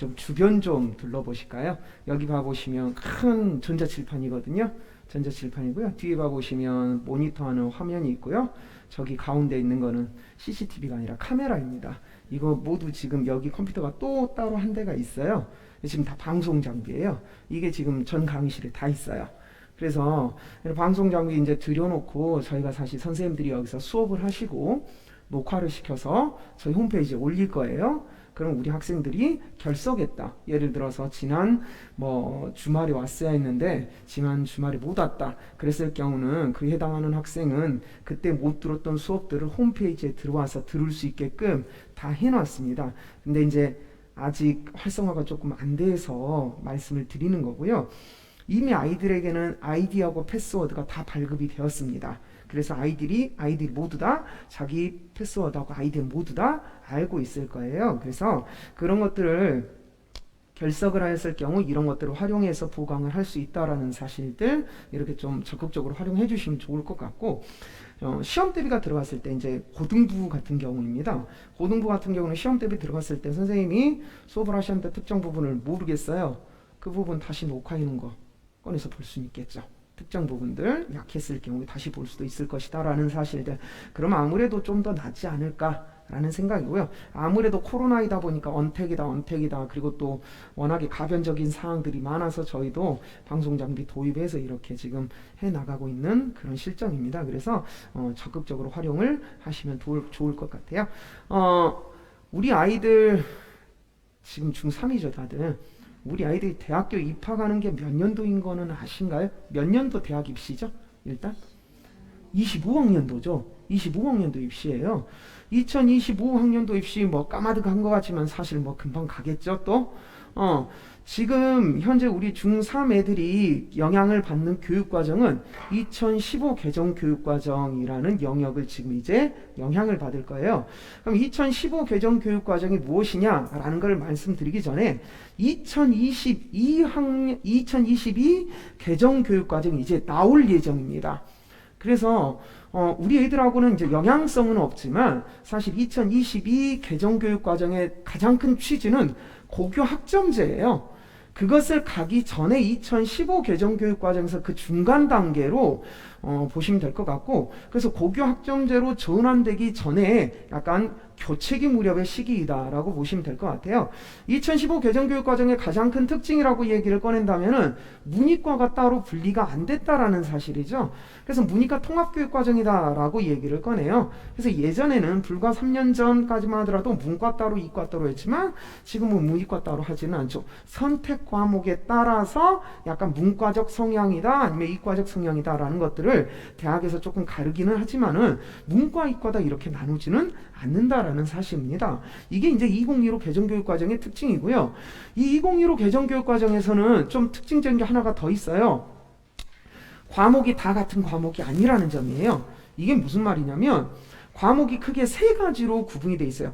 좀 주변 좀 둘러보실까요? 여기 봐보시면 큰 전자칠판이거든요. 전자칠판이고요. 뒤에 봐보시면 모니터하는 화면이 있고요. 저기 가운데 있는 거는 CCTV가 아니라 카메라입니다. 이거 모두 지금 여기 컴퓨터가 또 따로 한 대가 있어요. 지금 다 방송 장비예요. 이게 지금 전 강의실에 다 있어요. 그래서 방송 장비 이제 들여놓고 저희가 사실 선생님들이 여기서 수업을 하시고 녹화를 시켜서 저희 홈페이지에 올릴 거예요. 그럼 우리 학생들이 결석했다. 예를 들어서 지난 주말에 왔어야 했는데 지난 주말에 못 왔다. 그랬을 경우는 그 해당하는 학생은 그때 못 들었던 수업들을 홈페이지에 들어와서 들을 수 있게끔 다 해놨습니다. 근데 이제 아직 활성화가 조금 안 돼서 말씀을 드리는 거고요. 이미 아이들에게는 아이디하고 패스워드가 다 발급이 되었습니다. 그래서 아이들이 모두 다 자기 패스워드하고 아이디 모두 다 알고 있을 거예요. 그래서 그런 것들을 결석을 하였을 경우 이런 것들을 활용해서 보강을 할 수 있다라는 사실들 이렇게 좀 적극적으로 활용해 주시면 좋을 것 같고, 시험 대비가 들어갔을 때 이제 고등부 같은 경우입니다. 고등부 같은 경우는 시험 대비 들어갔을 때 선생님이 수업을 하셨는데 특정 부분을 모르겠어요. 그 부분 다시 녹화해 놓은 거 꺼내서 볼 수 있겠죠. 특정 부분들 약했을 경우에 다시 볼 수도 있을 것이다 라는 사실들, 그럼 아무래도 좀 더 낫지 않을까 라는 생각이고요. 아무래도 코로나이다 보니까 언택이다 그리고 또 워낙에 가변적인 사항들이 많아서 저희도 방송 장비 도입해서 이렇게 지금 해 나가고 있는 그런 실정입니다. 그래서 적극적으로 활용을 하시면 좋을 것 같아요. 우리 아이들 지금 중3이죠 다들. 우리 아이들이 대학교 입학하는 게 몇 년도인 거는 아신가요? 몇 년도 대학 입시죠? 일단 25학년도죠. 25학년도 입시예요. 2025학년도 입시 까마득한 것 같지만 사실 금방 가겠죠 또. 지금 현재 우리 중3 애들이 영향을 받는 교육과정은 2015 개정교육과정이라는 영역을 지금 이제 영향을 받을 거예요. 그럼 2015 개정교육과정이 무엇이냐라는 걸 말씀드리기 전에 2022 개정교육과정이 이제 나올 예정입니다. 그래서 우리 애들하고는 이제 영향성은 없지만 사실 2022 개정교육과정의 가장 큰 취지는 고교 학점제예요. 그것을 가기 전에 2015 개정교육과정에서 그 중간 단계로 보시면 될 것 같고, 그래서 고교 학점제로 전환되기 전에 약간 교체기 무렵의 시기이다라고 보시면 될 것 같아요. 2015 개정교육과정의 가장 큰 특징이라고 얘기를 꺼낸다면은 문이과가 따로 분리가 안 됐다라는 사실이죠. 그래서 문이과 통합교육과정이다라고 얘기를 꺼내요. 그래서 예전에는 불과 3년 전까지만 하더라도 문과 따로 이과 따로 했지만 지금은 문이과 따로 하지는 않죠. 선택 과목에 따라서 약간 문과적 성향이다 아니면 이과적 성향이다라는 것들을 대학에서 조금 가르기는 하지만은 문과 이과다 이렇게 나누지는 않는다라는 사실입니다. 이게 이제 2015 개정교육과정의 특징이고요. 이 2015 개정교육과정에서는 좀 특징적인 게 하나가 더 있어요. 과목이 다 같은 과목이 아니라는 점이에요. 이게 무슨 말이냐면 과목이 크게 세 가지로 구분이 돼 있어요.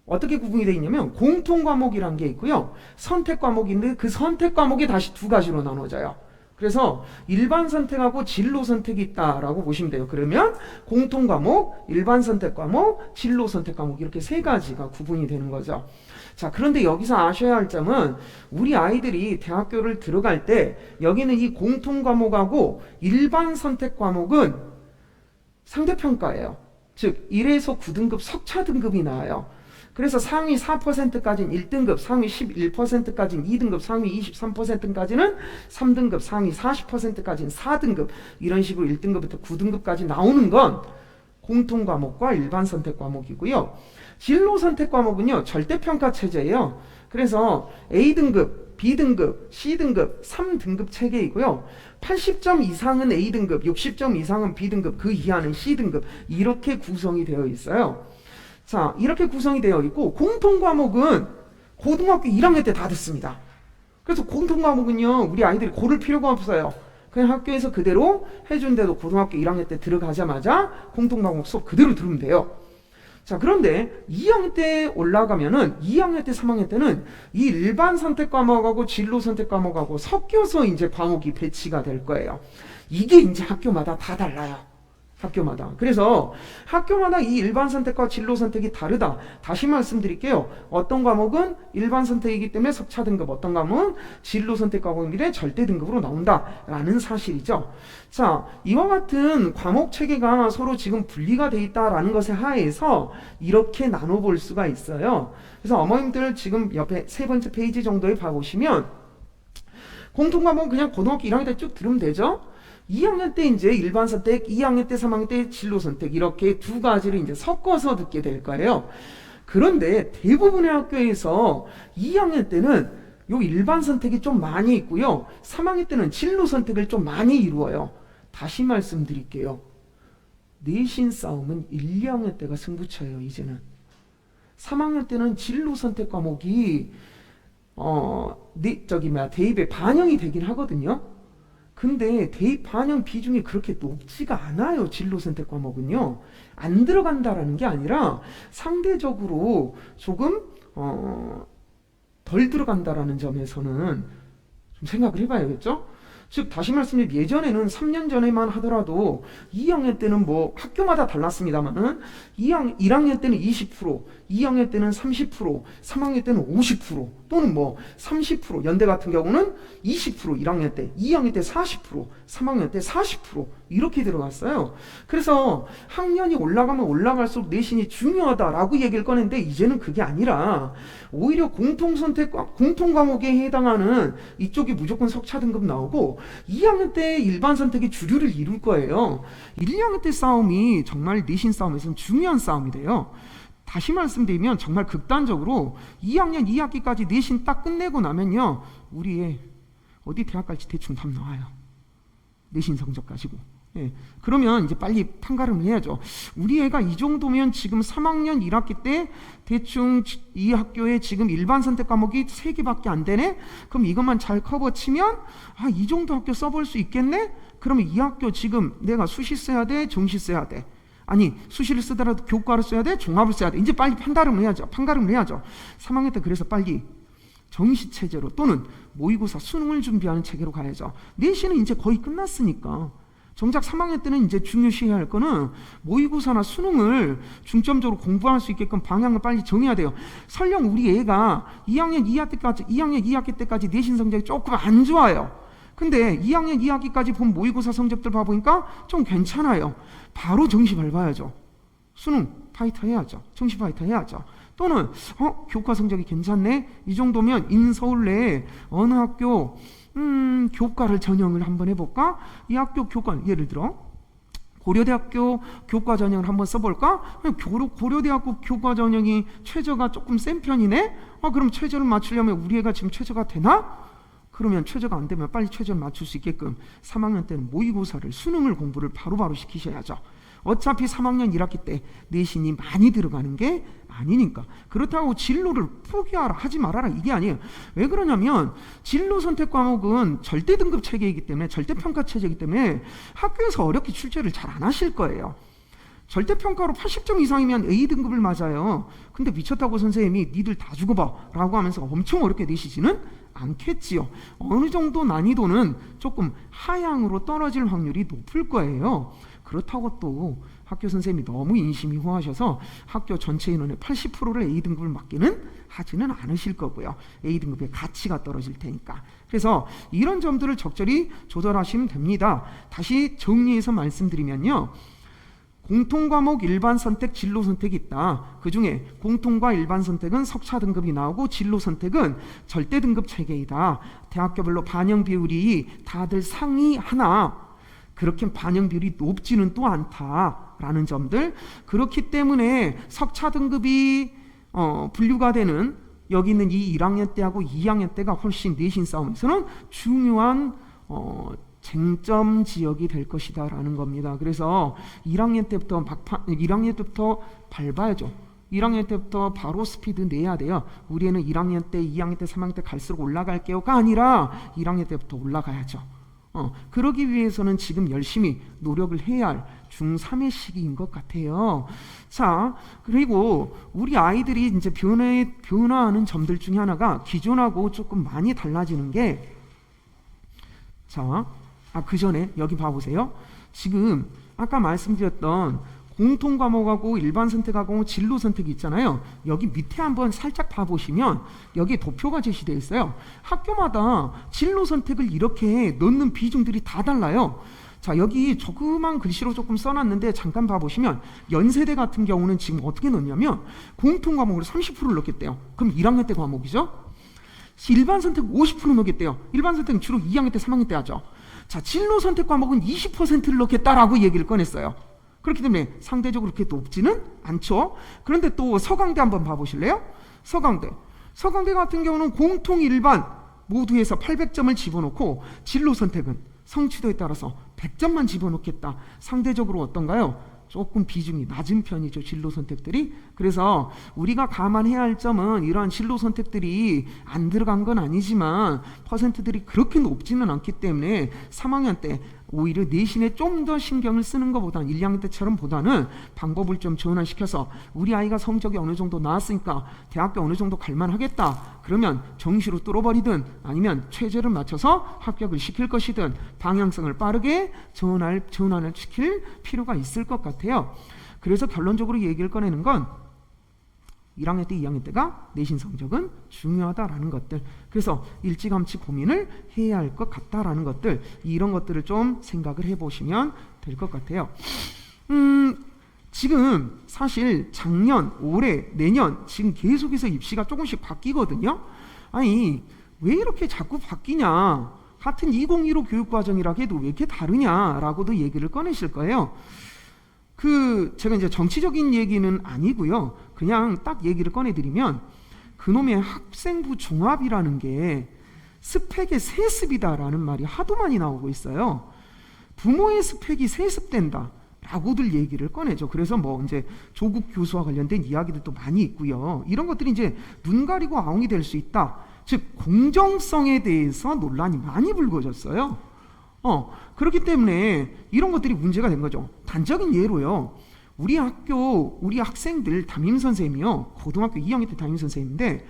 어떻게 구분이 되어 있냐면 공통과목이란 게 있고요. 선택과목인데 그 선택과목이 다시 두 가지로 나눠져요. 그래서 일반 선택하고 진로 선택이 있다라고 보시면 돼요. 그러면 공통과목, 일반 선택과목, 진로 선택과목 이렇게 세 가지가 구분이 되는 거죠. 자, 그런데 여기서 아셔야 할 점은 우리 아이들이 대학교를 들어갈 때 여기는 이 공통과목하고 일반 선택과목은 상대평가예요. 즉 1에서 9등급 석차 등급이 나와요. 그래서 상위 4%까지는 1등급, 상위 11%까지는 2등급, 상위 23%까지는 3등급, 상위 40%까지는 4등급 이런 식으로 1등급부터 9등급까지 나오는 건 공통과목과 일반 선택과목이고요. 진로 선택과목은요. 절대평가 체제예요. 그래서 A등급, B등급, C등급, 3등급 체계이고요. 80점 이상은 A등급, 60점 이상은 B등급, 그 이하는 C등급 이렇게 구성이 되어 있어요. 자, 이렇게 구성이 되어 있고 공통과목은 고등학교 1학년 때 다 듣습니다. 그래서 공통과목은요 우리 아이들이 고를 필요가 없어요. 그냥 학교에서 그대로 해준대도 고등학교 1학년 때 들어가자마자 공통과목 수업 그대로 들으면 돼요. 자, 그런데 2학년 때 올라가면은 2학년 때 3학년 때는 이 일반 선택 과목하고 진로 선택 과목하고 섞여서 이제 과목이 배치가 될 거예요. 이게 이제 학교마다 다 달라요. 학교마다. 그래서 학교마다 이 일반 선택과 진로 선택이 다르다. 다시 말씀드릴게요. 어떤 과목은 일반 선택이기 때문에 석차 등급, 어떤 과목은 진로 선택 과목인데 절대 등급으로 나온다라는 사실이죠. 자, 이와 같은 과목 체계가 서로 지금 분리가 돼 있다라는 것에 하에서 이렇게 나눠볼 수가 있어요. 그래서 어머님들 지금 옆에 세 번째 페이지 정도에 봐보시면 공통 과목은 그냥 고등학교 1학년 때 쭉 들으면 되죠. 2학년 때 이제 일반 선택, 2학년 때 3학년 때 진로 선택 이렇게 두 가지를 이제 섞어서 듣게 될 거예요. 그런데 대부분의 학교에서 2학년 때는 요 일반 선택이 좀 많이 있고요. 3학년 때는 진로 선택을 좀 많이 이루어요. 다시 말씀드릴게요. 내신 싸움은 1, 2학년 때가 승부처예요, 이제는. 3학년 때는 진로 선택 과목이 대입에 반영이 되긴 하거든요. 근데 대입 반영 비중이 그렇게 높지가 않아요. 진로 선택 과목은요. 안 들어간다라는 게 아니라 상대적으로 조금 덜 들어간다라는 점에서는 좀 생각을 해봐야겠죠. 즉 다시 말씀드리면 예전에는 3년 전에만 하더라도 2학년 때는 뭐 학교마다 달랐습니다만은 1학년 때는 20%, 2학년 때는 30%, 3학년 때는 50% 또는 뭐 30%, 연대 같은 경우는 20% 1학년 때, 2학년 때 40%, 3학년 때 40% 이렇게 들어갔어요. 그래서 학년이 올라가면 올라갈수록 내신이 중요하다라고 얘기를 꺼냈는데 이제는 그게 아니라 오히려 공통선택과 공통과목에 해당하는 이쪽이 무조건 석차 등급 나오고 2학년 때 일반 선택이 주류를 이룰 거예요. 1, 2학년 때 싸움이 정말 내신 싸움에서는 중요한 싸움이 돼요. 다시 말씀드리면 정말 극단적으로 2학년 2학기까지 내신 딱 끝내고 나면요. 우리의 어디 대학 갈지 대충 답 나와요. 내신 성적 가지고. 예. 그러면 이제 빨리 판가름을 해야죠. 우리 애가 이 정도면 지금 3학년 1학기 때 대충 이 학교에 지금 일반 선택 과목이 3개밖에 안 되네? 그럼 이것만 잘 커버 치면 이 정도 학교 써볼 수 있겠네? 그러면 이 학교 지금 내가 수시 써야 돼? 정시 써야 돼? 아니 수시를 쓰더라도 교과를 써야 돼? 종합을 써야 돼? 이제 빨리 판가름을 해야죠. 3학년 때 그래서 빨리 정시 체제로 또는 모의고사 수능을 준비하는 체계로 가야죠. 내신은 이제 거의 끝났으니까 정작 3학년 때는 이제 중요시해야 할 거는 모의고사나 수능을 중점적으로 공부할 수 있게끔 방향을 빨리 정해야 돼요. 설령 우리 애가 2학년 2학기 때까지 내신 성적이 조금 안 좋아요. 근데 2학년 2학기까지 본 모의고사 성적들 봐보니까 좀 괜찮아요. 바로 정시 밟아야죠. 수능 파이터 해야죠. 정시 파이터 해야죠. 또는 교과 성적이 괜찮네? 이 정도면 인서울 내에 어느 학교 교과를 전형을 한번 해볼까? 이 학교 교과 예를 들어 고려대학교 교과 전형을 한번 써볼까? 고려대학교 교과 전형이 최저가 조금 센 편이네? 그럼 최저를 맞추려면 우리 애가 지금 최저가 되나? 그러면 최저가 안 되면 빨리 최저를 맞출 수 있게끔 3학년 때는 모의고사를 수능을 공부를 바로바로 시키셔야죠. 어차피 3학년 1학기 때 내신이 많이 들어가는 게 아니니까. 그렇다고 진로를 포기하라 하지 말아라 이게 아니에요. 왜 그러냐면 진로 선택 과목은 절대 등급 체계이기 때문에 절대 평가 체제이기 때문에 학교에서 어렵게 출제를 잘 안 하실 거예요. 절대평가로 80점 이상이면 A등급을 맞아요. 근데 미쳤다고 선생님이 니들 다 죽어봐 라고 하면서 엄청 어렵게 내시지는 않겠지요. 어느 정도 난이도는 조금 하향으로 떨어질 확률이 높을 거예요. 그렇다고 또 학교 선생님이 너무 인심이 후하셔서 학교 전체 인원의 80%를 A등급을 맞기는 하지는 않으실 거고요. A등급의 가치가 떨어질 테니까. 그래서 이런 점들을 적절히 조절하시면 됩니다. 다시 정리해서 말씀드리면요. 공통과목 일반 선택, 진로 선택이 있다. 그 중에 공통과 일반 선택은 석차 등급이 나오고 진로 선택은 절대 등급 체계이다. 대학교별로 반영 비율이 다들 상이하나 그렇게 반영 비율이 높지는 또 않다라는 점들. 그렇기 때문에 석차 등급이 분류가 되는 여기 있는 이 1학년 때하고 2학년 때가 훨씬 내신 싸움에서는 중요한 쟁점 지역이 될 것이다 라는 겁니다. 그래서 1학년 때부터 밟아야죠. 1학년 때부터 바로 스피드 내야 돼요. 우리는 1학년 때, 2학년 때, 3학년 때 갈수록 올라갈게요가 아니라 1학년 때부터 올라가야죠. 그러기 위해서는 지금 열심히 노력을 해야 할 중3의 시기인 것 같아요. 자, 그리고 우리 아이들이 이제 변화하는 점들 중에 하나가 기존하고 조금 많이 달라지는 게 자, 그 전에 여기 봐보세요. 지금 아까 말씀드렸던 공통 과목하고 일반 선택하고 진로 선택이 있잖아요. 여기 밑에 한번 살짝 봐보시면 여기에 도표가 제시되어 있어요. 학교마다 진로 선택을 이렇게 넣는 비중들이 다 달라요. 자, 여기 조그만 글씨로 조금 써놨는데 잠깐 봐보시면 연세대 같은 경우는 지금 어떻게 넣냐면 공통 과목으로 30%를 넣겠대요. 그럼 1학년 때 과목이죠. 일반 선택 50% 넣겠대요. 일반 선택은 주로 2학년 때 3학년 때 하죠. 자, 진로 선택 과목은 20%를 넣겠다라고 얘기를 꺼냈어요. 그렇기 때문에 상대적으로 그렇게 높지는 않죠. 그런데 또 서강대 한번 봐보실래요? 서강대 같은 경우는 공통 일반 모두에서 800점을 집어넣고 진로 선택은 성취도에 따라서 100점만 집어넣겠다. 상대적으로 어떤가요? 조금 비중이 낮은 편이죠. 진로 선택들이. 그래서 우리가 감안해야 할 점은 이러한 진로 선택들이 안 들어간 건 아니지만 퍼센트들이 그렇게 높지는 않기 때문에 3학년 때 오히려 내신에 좀 더 신경을 쓰는 것보다는 1학년 때처럼 보다는 방법을 좀 전환시켜서 우리 아이가 성적이 어느 정도 나왔으니까 대학교 어느 정도 갈만하겠다. 그러면 정시로 뚫어버리든 아니면 최저를 맞춰서 합격을 시킬 것이든 방향성을 빠르게 전환을 시킬 필요가 있을 것 같아요. 그래서 결론적으로 얘기를 꺼내는 건 1학년 때, 2학년 때가 내신 성적은 중요하다라는 것들. 그래서 일찌감치 고민을 해야 할 것 같다라는 것들. 이런 것들을 좀 생각을 해보시면 될 것 같아요. 지금 사실 작년, 올해, 내년 지금 계속해서 입시가 조금씩 바뀌거든요. 아니 왜 이렇게 자꾸 바뀌냐. 같은 2015 교육과정이라 해도 왜 이렇게 다르냐라고도 얘기를 꺼내실 거예요. 제가 이제 정치적인 얘기는 아니고요. 그냥 딱 얘기를 꺼내드리면 그놈의 학생부 종합이라는 게 스펙의 세습이다라는 말이 하도 많이 나오고 있어요. 부모의 스펙이 세습된다 라고들 얘기를 꺼내죠. 그래서 뭐 이제 조국 교수와 관련된 이야기들도 많이 있고요. 이런 것들이 이제 눈 가리고 아웅이 될 수 있다. 즉 공정성에 대해서 논란이 많이 불거졌어요. 그렇기 때문에 이런 것들이 문제가 된 거죠. 단적인 예로요. 우리 학교, 우리 학생들 담임선생님이요. 고등학교 2학년 때 담임선생님인데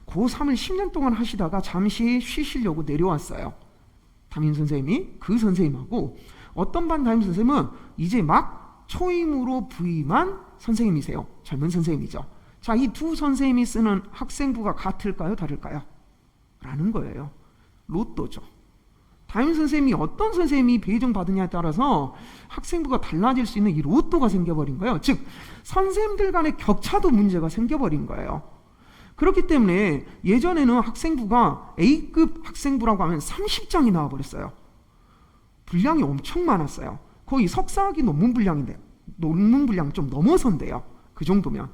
고3을 10년 동안 하시다가 잠시 쉬시려고 내려왔어요. 담임선생님이 그 선생님하고 어떤 반 담임선생님은 이제 막 초임으로 부임한 선생님이세요. 젊은 선생님이죠. 자, 이 두 선생님이 쓰는 학생부가 같을까요? 다를까요? 라는 거예요. 로또죠. 담임선생님이 어떤 선생님이 배정받느냐에 따라서 학생부가 달라질 수 있는 이 로또가 생겨버린 거예요. 즉 선생님들 간의 격차도 문제가 생겨버린 거예요. 그렇기 때문에 예전에는 학생부가 A급 학생부라고 하면 30장이 나와버렸어요. 분량이 엄청 많았어요. 거의 석사학위 논문 분량인데 논문 분량 좀 넘어선대요. 그 정도면.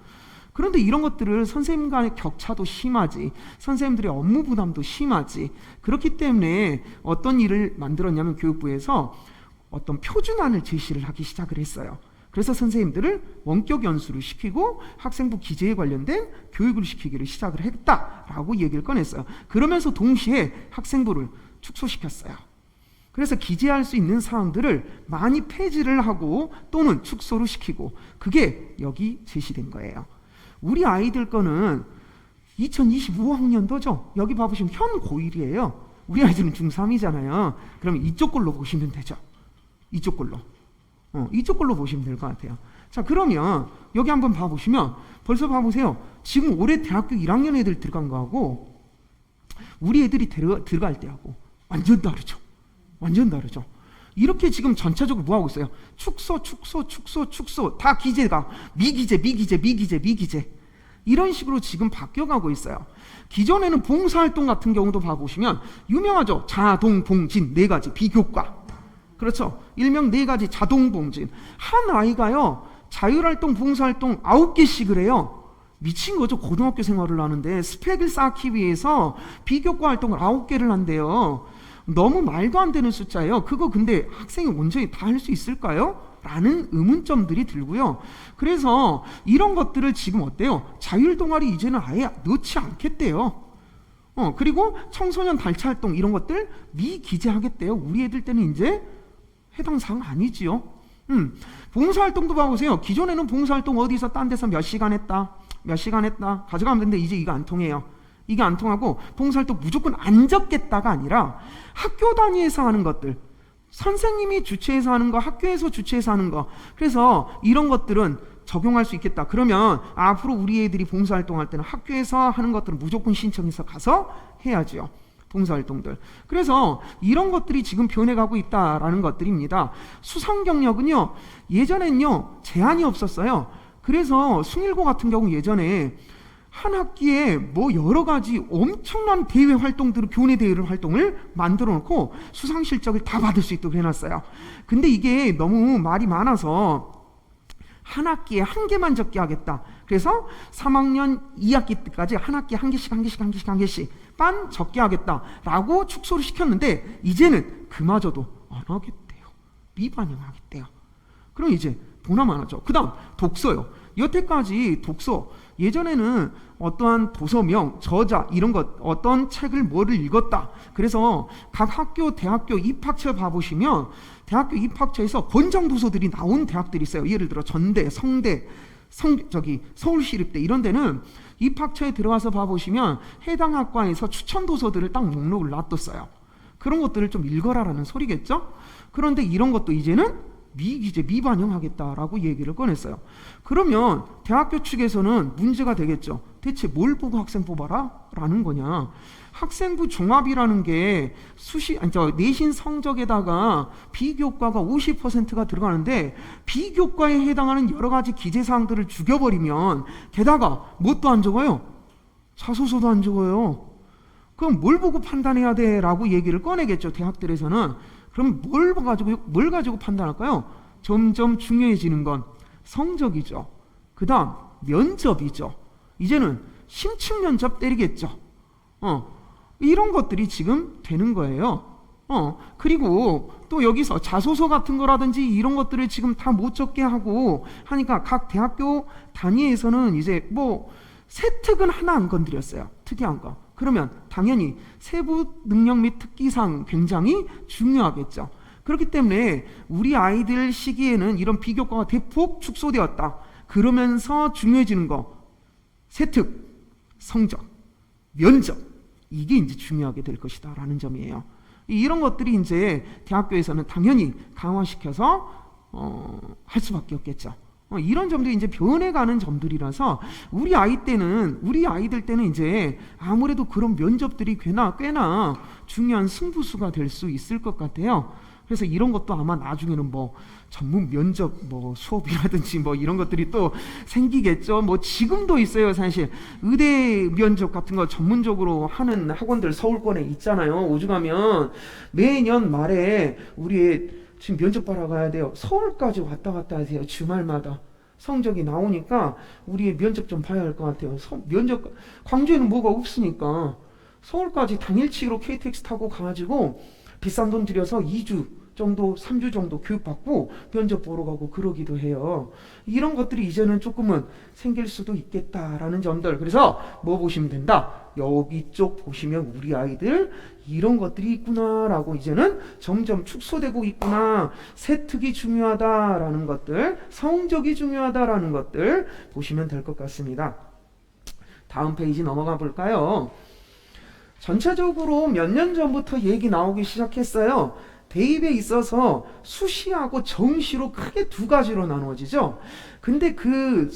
그런데 이런 것들을 선생님 간의 격차도 심하지, 선생님들의 업무 부담도 심하지. 그렇기 때문에 어떤 일을 만들었냐면 교육부에서 어떤 표준안을 제시를 하기 시작을 했어요. 그래서 선생님들을 원격 연수를 시키고 학생부 기재에 관련된 교육을 시키기를 시작을 했다라고 얘기를 꺼냈어요. 그러면서 동시에 학생부를 축소시켰어요. 그래서 기재할 수 있는 사항들을 많이 폐지를 하고 또는 축소를 시키고, 그게 여기 제시된 거예요. 우리 아이들 거는 2025학년도죠. 여기 봐보시면 현 고1이에요. 우리 아이들은 중3이잖아요. 그러면 이쪽 걸로 보시면 되죠. 이쪽 걸로. 이쪽 걸로 보시면 될 것 같아요. 자, 그러면 여기 한번 봐보시면 벌써 봐보세요. 지금 올해 대학교 1학년 애들 들어간 거하고 우리 애들이 들어갈 때하고 완전 다르죠. 완전 다르죠. 이렇게 지금 전체적으로 뭐 하고 있어요? 축소 다 기재가 미기재 이런 식으로 지금 바뀌어가고 있어요. 기존에는 봉사활동 같은 경우도 봐보시면 유명하죠. 자동봉진 4가지 비교과. 그렇죠. 일명 4가지 자동봉진. 한 아이가요 자율활동 봉사활동 9개씩을 해요. 미친 거죠. 고등학교 생활을 하는데 스펙을 쌓기 위해서 비교과 활동을 9개를 한대요. 너무 말도 안 되는 숫자예요. 그거 근데 학생이 온전히 다 할 수 있을까요? 라는 의문점들이 들고요. 그래서 이런 것들을 지금 어때요? 자율동아리 이제는 아예 넣지 않겠대요. 그리고 청소년 달차활동 이런 것들 미기재하겠대요. 우리 애들 때는 이제 해당 사항 아니지요. 봉사활동도 봐보세요. 기존에는 봉사활동 어디서 딴 데서 몇 시간 했다 가져가면 되는데 이제 이거 안 통해요. 이게 안 통하고 봉사활동 무조건 안 적겠다가 아니라 학교 단위에서 하는 것들, 선생님이 주최해서 하는 거, 학교에서 주최해서 하는 거. 그래서 이런 것들은 적용할 수 있겠다. 그러면 앞으로 우리 애들이 봉사활동할 때는 학교에서 하는 것들은 무조건 신청해서 가서 해야죠. 봉사활동들. 그래서 이런 것들이 지금 변해가고 있다라는 것들입니다. 수상 경력은요, 예전엔요 제한이 없었어요. 그래서 숭일고 같은 경우 예전에 한 학기에 뭐 여러 가지 엄청난 대회 활동들을, 교내 대회 활동을 만들어 놓고 수상 실적을 다 받을 수 있도록 해놨어요. 근데 이게 너무 말이 많아서 한 학기에 한 개만 적게 하겠다. 그래서 3학년 2학기 때까지 한 학기에 한 개씩 반 적게 하겠다라고 축소를 시켰는데 이제는 그마저도 안 하겠대요. 미반영하겠대요. 그럼 이제 보나마 하죠. 그 다음 독서요. 여태까지 독서, 예전에는 어떠한 도서명, 저자 이런 것, 어떤 책을 뭐를 읽었다. 그래서 각 학교, 대학교 입학처 봐보시면 대학교 입학처에서 권장 도서들이 나온 대학들이 있어요. 예를 들어 전대, 성대, 서울시립대 이런 데는 입학처에 들어가서 봐보시면 해당 학과에서 추천 도서들을 딱 목록을 놔뒀어요. 그런 것들을 좀 읽어라라는 소리겠죠. 그런데 이런 것도 이제는 미반영하겠다라고 얘기를 꺼냈어요. 그러면 대학교 측에서는 문제가 되겠죠. 대체 뭘 보고 학생 뽑아라? 라는 거냐. 학생부 종합이라는 게 내신 성적에다가 비교과가 50%가 들어가는데 비교과에 해당하는 여러 가지 기재사항들을 죽여버리면 게다가 뭣도 안 적어요? 자소서도 안 적어요. 그럼 뭘 보고 판단해야 돼? 라고 얘기를 꺼내겠죠. 대학들에서는. 그럼 뭘 가지고 판단할까요? 점점 중요해지는 건 성적이죠. 그 다음 면접이죠. 이제는 심층 면접 때리겠죠. 이런 것들이 지금 되는 거예요. 그리고 또 여기서 자소서 같은 거라든지 이런 것들을 지금 다 못 적게 하고 하니까 각 대학교 단위에서는 이제 뭐 세특은 하나 안 건드렸어요. 특이한 거. 그러면 당연히 세부 능력 및 특기상 굉장히 중요하겠죠. 그렇기 때문에 우리 아이들 시기에는 이런 비교과가 대폭 축소되었다. 그러면서 중요해지는 거 세특, 성적, 면접 이게 이제 중요하게 될 것이다 라는 점이에요. 이런 것들이 이제 대학교에서는 당연히 강화시켜서 할 수밖에 없겠죠. 이런 점들이 이제 변해가는 점들이라서 우리 아이들 때는 이제 아무래도 그런 면접들이 꽤나 중요한 승부수가 될 수 있을 것 같아요. 그래서 이런 것도 아마 나중에는 뭐 전문 면접 수업이라든지 뭐 이런 것들이 또 생기겠죠. 뭐 지금도 있어요. 사실 의대 면접 같은 거 전문적으로 하는 학원들 서울권에 있잖아요. 오죽하면 매년 말에 우리 지금 면접 보러 가야 돼요. 서울까지 왔다 갔다 하세요. 주말마다. 성적이 나오니까 우리 면접 좀 봐야 할 것 같아요. 면접, 광주에는 뭐가 없으니까 서울까지 당일치기로 KTX 타고 가가지고 비싼 돈 들여서 2주 정도, 3주 정도 교육받고 면접 보러 가고 그러기도 해요. 이런 것들이 이제는 조금은 생길 수도 있겠다라는 점들. 그래서 뭐 보시면 된다? 여기 쪽 보시면 우리 아이들 이런 것들이 있구나라고 이제는 점점 축소되고 있구나. 세특이 중요하다라는 것들, 성적이 중요하다라는 것들 보시면 될 것 같습니다. 다음 페이지 넘어가 볼까요? 전체적으로 몇 년 전부터 얘기 나오기 시작했어요. 대입에 있어서 수시하고 정시로 크게 두 가지로 나누어지죠. 근데 그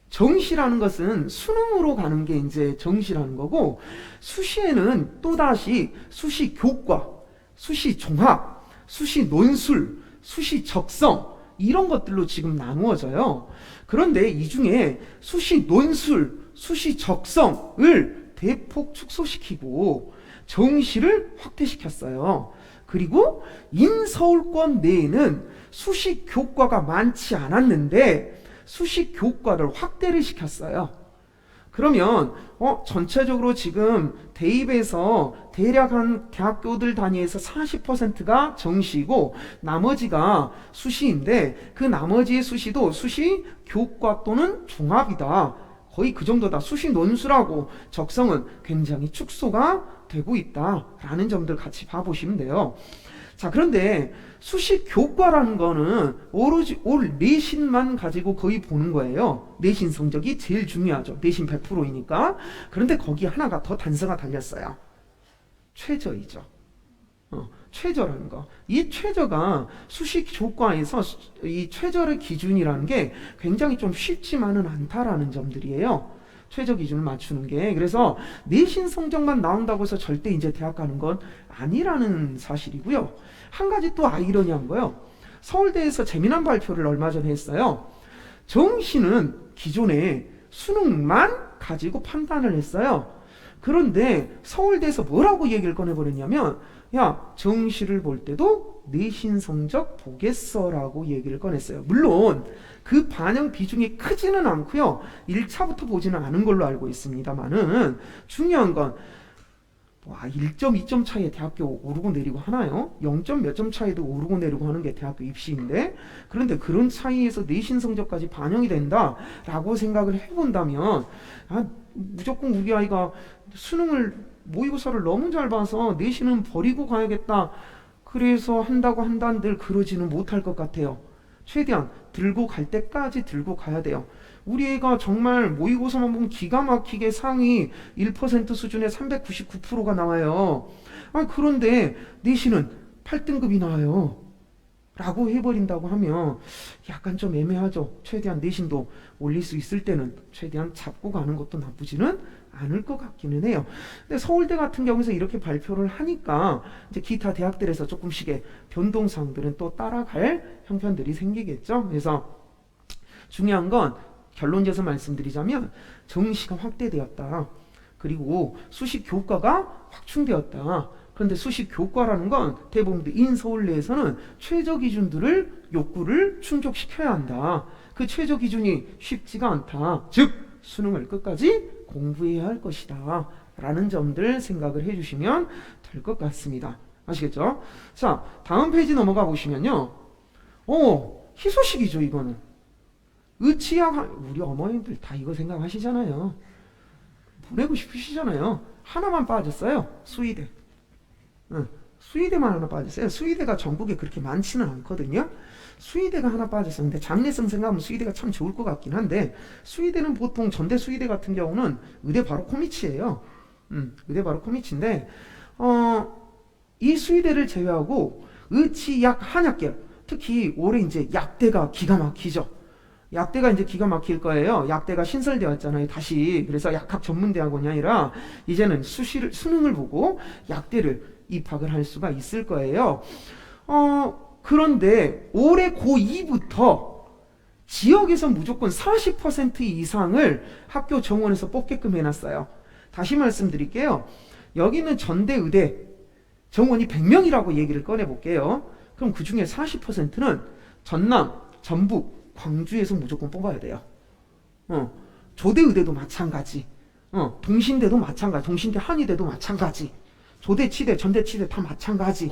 정시라는 것은 수능으로 가는 게 이제 정시라는 거고, 수시에는 또다시 수시 교과, 수시 종합, 수시 논술, 수시 적성 이런 것들로 지금 나누어져요. 그런데 이 중에 수시 논술, 수시 적성을 대폭 축소시키고 정시를 확대시켰어요. 그리고 인서울권 내에는 수시 교과가 많지 않았는데 수시 교과를 확대를 시켰어요. 그러면 전체적으로 지금 대입에서 대략 한 대학교들 단위에서 40%가 정시이고 나머지가 수시인데 그 나머지의 수시도 수시 교과 또는 종합이다. 거의 그 정도다. 수시 논술하고 적성은 굉장히 축소가 되고 있다라는 점들 같이 봐보시면 돼요. 자, 그런데 수시 교과라는 거는 오로지 올 내신만 가지고 거의 보는 거예요. 내신 성적이 제일 중요하죠. 내신 100%이니까. 그런데 거기 하나가 더 단서가 달렸어요. 최저이죠. 최저라는 거. 이 최저가 수식 조과에서 이 최저의 기준이라는 게 굉장히 좀 쉽지만은 않다라는 점들이에요. 최저 기준을 맞추는 게. 그래서 내신 성적만 나온다고 해서 절대 이제 대학 가는 건 아니라는 사실이고요. 한 가지 또 아이러니한 거요. 서울대에서 재미난 발표를 얼마 전에 했어요. 정시는 기존에 수능만 가지고 판단을 했어요. 그런데 서울대에서 뭐라고 얘기를 꺼내버렸냐면, 야, 정시를 볼 때도 내신 성적 보겠어 라고 얘기를 꺼냈어요. 물론 그 반영 비중이 크지는 않고요. 1차부터 보지는 않은 걸로 알고 있습니다만은 중요한 건 1점, 2점 차이에 대학교 오르고 내리고 하나요? 0점 몇 점 차이도 오르고 내리고 하는 게 대학교 입시인데, 그런데 그런 차이에서 내신 성적까지 반영이 된다라고 생각을 해본다면, 무조건 우리 아이가 수능을 모의고사를 너무 잘 봐서 내신은 버리고 가야겠다, 그래서 한다고 한다는들 그러지는 못할 것 같아요. 최대한 들고 갈 때까지 들고 가야 돼요. 우리 애가 정말 모의고사만 보면 기가 막히게 상위 1% 수준의 399%가 나와요. 그런데 내신은 8등급이 나와요. 라고 해버린다고 하면 약간 좀 애매하죠. 최대한 내신도 올릴 수 있을 때는 최대한 잡고 가는 것도 나쁘지는 않을 것 같기는 해요. 근데 서울대 같은 경우에서 이렇게 발표를 하니까 이제 기타 대학들에서 조금씩의 변동사항들은 또 따라갈 형편들이 생기겠죠. 그래서 중요한 건 결론지어서 말씀드리자면 정시가 확대되었다. 그리고 수식 교과가 확충되었다. 그런데 수식 교과라는 건 대부분 인서울 내에서는 최저 기준들을 욕구를 충족시켜야 한다. 그 최저 기준이 쉽지가 않다. 즉 수능을 끝까지 공부해야 할 것이다. 라는 점들 생각을 해주시면 될 것 같습니다. 아시겠죠? 자, 다음 페이지 넘어가 보시면요. 희소식이죠, 이거는. 의치학, 우리 어머님들 다 이거 생각하시잖아요. 보내고 싶으시잖아요. 하나만 빠졌어요. 수의대. 수의대만 하나 빠졌어요. 수의대가 전국에 그렇게 많지는 않거든요. 수의대가 하나 빠졌어요. 근데 장래성 생각하면 수의대가 참 좋을 것 같긴 한데, 수의대는 보통 전대 수의대 같은 경우는 의대 바로 코미치예요. 의대 바로 코미치인데, 이 수의대를 제외하고 의치약 한약계, 특히 올해 이제 약대가 기가 막히죠. 약대가 이제 기가 막힐 거예요. 약대가 신설되었잖아요, 다시. 그래서 약학 전문대학원이 아니라 이제는 수능을 보고 약대를 입학을 할 수가 있을 거예요. 그런데 올해 고2부터 지역에서 무조건 40% 이상을 학교 정원에서 뽑게끔 해놨어요. 다시 말씀드릴게요. 여기는 전대 의대 정원이 100명이라고 얘기를 꺼내볼게요. 그럼 그 중에 40%는 전남, 전북, 광주에서 무조건 뽑아야 돼요. 조대의대도 마찬가지. 동신대도 마찬가지. 동신대 한의대도 마찬가지. 조대, 치대, 전대, 치대 다 마찬가지.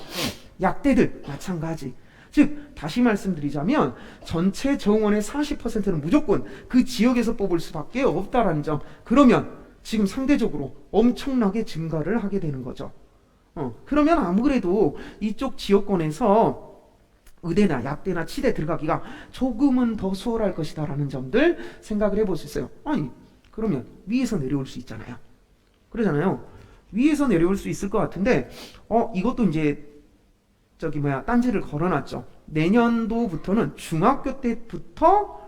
약대들 마찬가지. 즉 다시 말씀드리자면 전체 정원의 40%는 무조건 그 지역에서 뽑을 수밖에 없다라는 점. 그러면 지금 상대적으로 엄청나게 증가를 하게 되는 거죠. 그러면 아무래도 이쪽 지역권에서 의대나 약대나 치대 들어가기가 조금은 더 수월할 것이다 라는 점들 생각을 해볼 수 있어요. 아니 그러면 위에서 내려올 수 있잖아요. 그러잖아요. 위에서 내려올 수 있을 것 같은데 이것도 이제 딴지를 걸어놨죠. 내년도부터는 중학교 때부터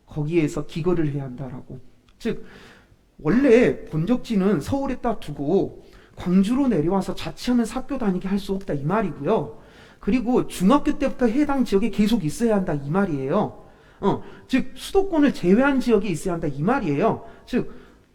거기에서 기거를 해야 한다라고. 즉 원래 본적지는 서울에다 두고 광주로 내려와서 자취하면서 학교 다니게 할 수 없다 이 말이고요. 그리고 중학교 때부터 해당 지역에 계속 있어야 한다 이 말이에요. 즉 수도권을 제외한 지역에 있어야 한다 이 말이에요. 즉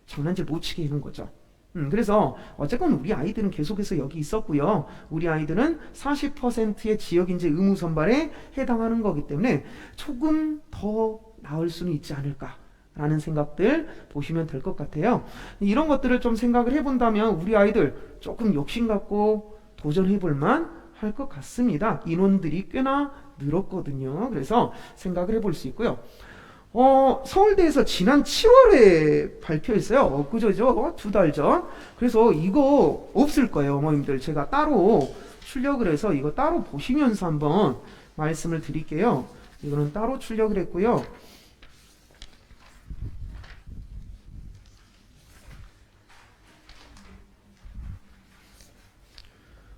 장난질 못 치게 해놓은 거죠. 그래서 어쨌건 우리 아이들은 계속해서 여기 있었고요. 우리 아이들은 40%의 지역인재 의무 선발에 해당하는 거기 때문에 조금 더 나을 수는 있지 않을까 라는 생각들 보시면 될 것 같아요. 이런 것들을 좀 생각을 해본다면 우리 아이들 조금 욕심 갖고 도전해볼 만 할 것 같습니다. 인원들이 꽤나 늘었거든요. 그래서 생각을 해볼 수 있고요. 서울대에서 지난 7월에 발표했어요. 그저죠? 2달 전. 그래서 이거 없을 거예요, 어머님들. 제가 따로 출력을 해서 이거 따로 보시면서 한번 말씀을 드릴게요. 이거는 따로 출력을 했고요.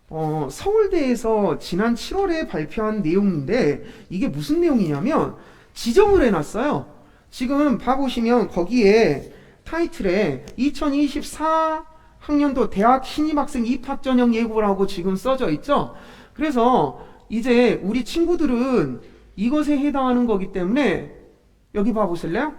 서울대에서 지난 7월에 발표한 내용인데 이게 무슨 내용이냐면 지정을 해놨어요. 지금 봐보시면 거기에 타이틀에 2024 학년도 대학 신입학생 입학 전형 예고라고 지금 써져 있죠. 그래서 이제 우리 친구들은 이것에 해당하는 거기 때문에 여기 봐보실래요?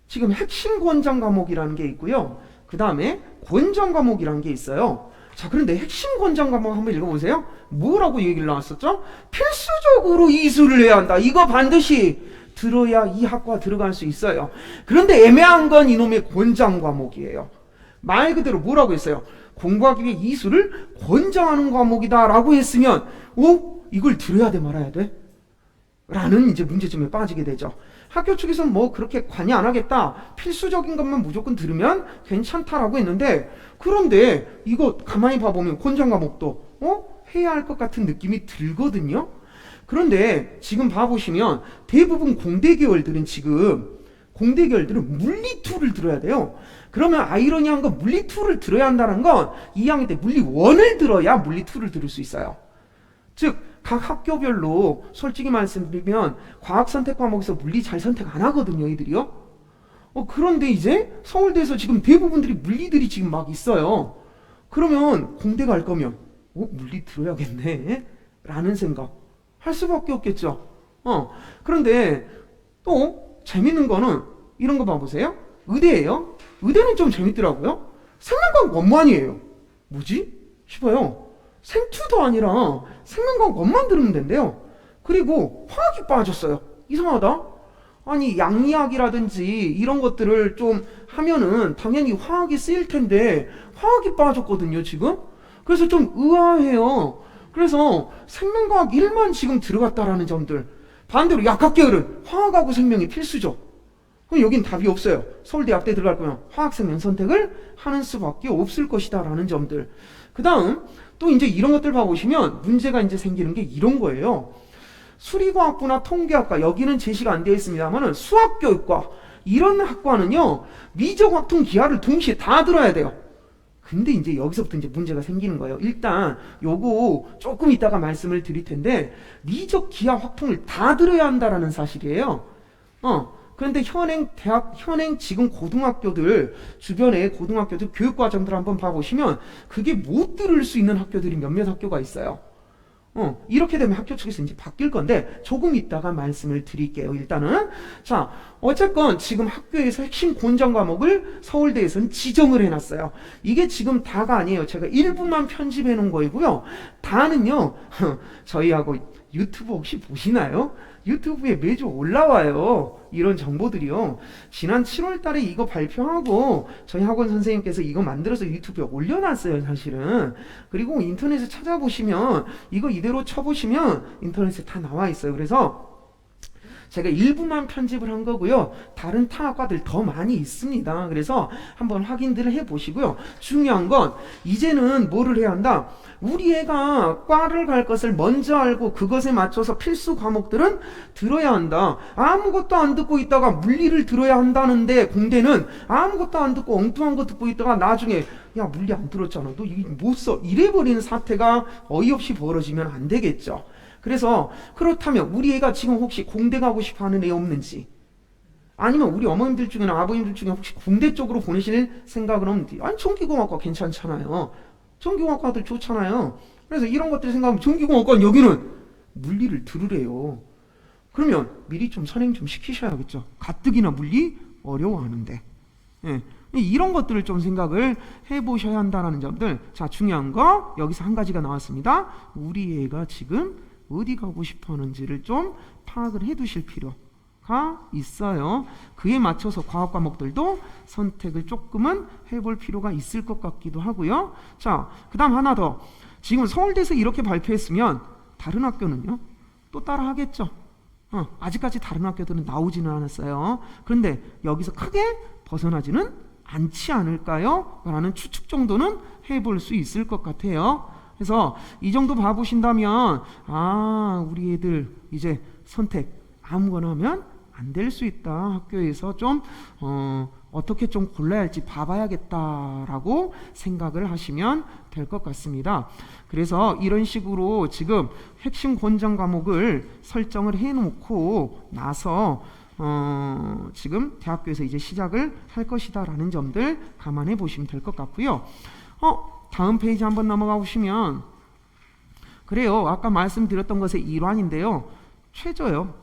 지금 핵심 권장 과목이라는 게 있고요. 그 다음에 권장 과목이라는 게 있어요. 자, 그런데 핵심 권장 과목 한번 읽어보세요. 뭐라고 얘기를 나왔었죠? 필수적으로 이수를 해야 한다. 이거 반드시 들어야 이 학과 들어갈 수 있어요. 그런데 애매한 건 이놈의 권장 과목이에요. 말 그대로 뭐라고 했어요? 공부하기 위해 이수를 권장하는 과목이다 라고 했으면 이걸 들어야 돼 말아야 돼? 라는 이제 문제점에 빠지게 되죠. 학교 측에서는 뭐 그렇게 관여 안 하겠다, 필수적인 것만 무조건 들으면 괜찮다라고 했는데, 그런데 이거 가만히 봐보면 권장 과목도 해야 할 것 같은 느낌이 들거든요. 그런데 지금 봐보시면 대부분 공대 계열들은 물리 2를 들어야 돼요. 그러면 아이러니한 건 물리 2를 들어야 한다는 건 2학년 때 물리 1을 들어야 물리 2를 들을 수 있어요. 즉 각 학교별로 솔직히 말씀드리면 과학 선택 과목에서 물리 잘 선택 안 하거든요, 이들이요. 그런데 이제 서울대에서 지금 대부분들이 물리들이 지금 막 있어요. 그러면 공대 갈 거면 물리 들어야겠네 라는 생각 할 수밖에 없겠죠. 그런데 또 재밌는 거는 이런 거 봐보세요. 의대예요. 의대는 좀 재밌더라고요. 생명과학 원만이에요. 뭐지? 싶어요. 생투도 아니라 생명과학 원만 들으면 된대요. 그리고 화학이 빠졌어요. 이상하다. 아니 양리학이라든지 이런 것들을 좀 하면은 당연히 화학이 쓰일 텐데 화학이 빠졌거든요 지금. 그래서 좀 의아해요. 그래서 생명과학 1만 지금 들어갔다라는 점들. 반대로 약학계열은 화학하고 생명이 필수죠. 그럼 여긴 답이 없어요. 서울대 약대 들어갈 거면 화학생명 선택을 하는 수밖에 없을 것이다 라는 점들. 그 다음 또 이제 이런 것들 봐보시면 문제가 이제 생기는 게 이런 거예요. 수리과학부나 통계학과, 여기는 제시가 안 되어 있습니다만은 수학교육과 이런 학과는요 미적, 확통, 기하를 동시에 다 들어야 돼요. 근데 이제 여기서부터 이제 문제가 생기는 거예요. 일단 요거 조금 이따가 말씀을 드릴 텐데 미적, 기하, 확통을 다 들어야 한다라는 사실이에요. 그런데 현행 지금 고등학교들, 주변에 고등학교들 교육과정들 한번 봐보시면 그게 못 들을 수 있는 학교들이 몇몇 학교가 있어요. 이렇게 되면 학교 측에서 이제 바뀔 건데 조금 이따가 말씀을 드릴게요. 일단은 자, 어쨌건 지금 학교에서 핵심 권장 과목을 서울대에서는 지정을 해놨어요. 이게 지금 다가 아니에요. 제가 일부만 편집해 놓은 거이고요. 다는요 저희하고 유튜브 혹시 보시나요? 유튜브에 매주 올라와요. 이런 정보들이요. 지난 7월 달에 이거 발표하고 저희 학원 선생님께서 이거 만들어서 유튜브에 올려놨어요, 사실은. 그리고 인터넷에 찾아보시면 이거 이대로 쳐보시면 인터넷에 다 나와 있어요. 그래서 제가 일부만 편집을 한 거고요. 다른 타 학과들 더 많이 있습니다. 그래서 한번 확인들을 해보시고요. 중요한 건 이제는 뭐를 해야 한다? 우리 애가 과를 갈 것을 먼저 알고 그것에 맞춰서 필수 과목들은 들어야 한다. 아무것도 안 듣고 있다가 물리를 들어야 한다는데 공대는 아무것도 안 듣고 엉뚱한 거 듣고 있다가 나중에 야 물리 안 들었잖아. 너 이거 못 써. 이래버리는 사태가 어이없이 벌어지면 안 되겠죠. 그래서 그렇다면 우리 애가 지금 혹시 공대 가고 싶어 하는 애 없는지, 아니면 우리 어머님들 중에나 아버님들 중에 혹시 공대 쪽으로 보내실 생각은 없는지. 아니 전기공학과 괜찮잖아요. 전기공학과들 좋잖아요. 그래서 이런 것들 생각하면 전기공학과는 여기는 물리를 들으래요. 그러면 미리 좀 선행 좀 시키셔야겠죠. 가뜩이나 물리 어려워하는데. 예. 이런 것들을 좀 생각을 해보셔야 한다는 점들. 자, 중요한 거 여기서 한 가지가 나왔습니다. 우리 애가 지금 어디 가고 싶어 하는지를 좀 파악을 해 두실 필요가 있어요. 그에 맞춰서 과학 과목들도 선택을 조금은 해볼 필요가 있을 것 같기도 하고요. 자, 그 다음 하나 더. 지금 서울대에서 이렇게 발표했으면 다른 학교는요? 또 따라 하겠죠. 아직까지 다른 학교들은 나오지는 않았어요. 그런데 여기서 크게 벗어나지는 않지 않을까요? 라는 추측 정도는 해볼 수 있을 것 같아요. 그래서 이 정도 봐보신다면 우리 애들 이제 선택 아무거나 하면 안 될 수 있다. 학교에서 좀 어떻게 좀 골라야 할지 봐봐야겠다라고 생각을 하시면 될 것 같습니다. 그래서 이런 식으로 지금 핵심 권장 과목을 설정을 해놓고 나서 지금 대학교에서 이제 시작을 할 것이다라는 점들 감안해 보시면 될 것 같고요. 다음 페이지 한번 넘어가 보시면 그래요. 아까 말씀드렸던 것의 일환인데요. 최저요.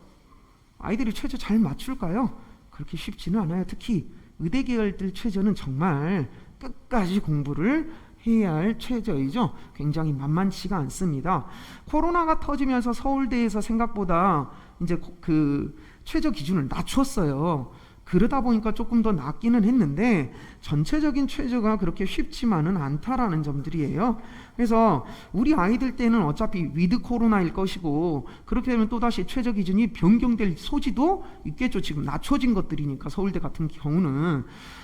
아이들이 최저 잘 맞출까요? 그렇게 쉽지는 않아요. 특히 의대 계열들 최저는 정말 끝까지 공부를 해야 할 최저이죠. 굉장히 만만치가 않습니다. 코로나가 터지면서 서울대에서 생각보다 이제 그 최저 기준을 낮췄어요. 그러다 보니까 조금 더 낮기는 했는데 전체적인 최저가 그렇게 쉽지만은 않다라는 점들이에요. 그래서 우리 아이들 때는 어차피 위드 코로나일 것이고 그렇게 되면 또다시 최저 기준이 변경될 소지도 있겠죠. 지금 낮춰진 것들이니까 서울대 같은 경우는.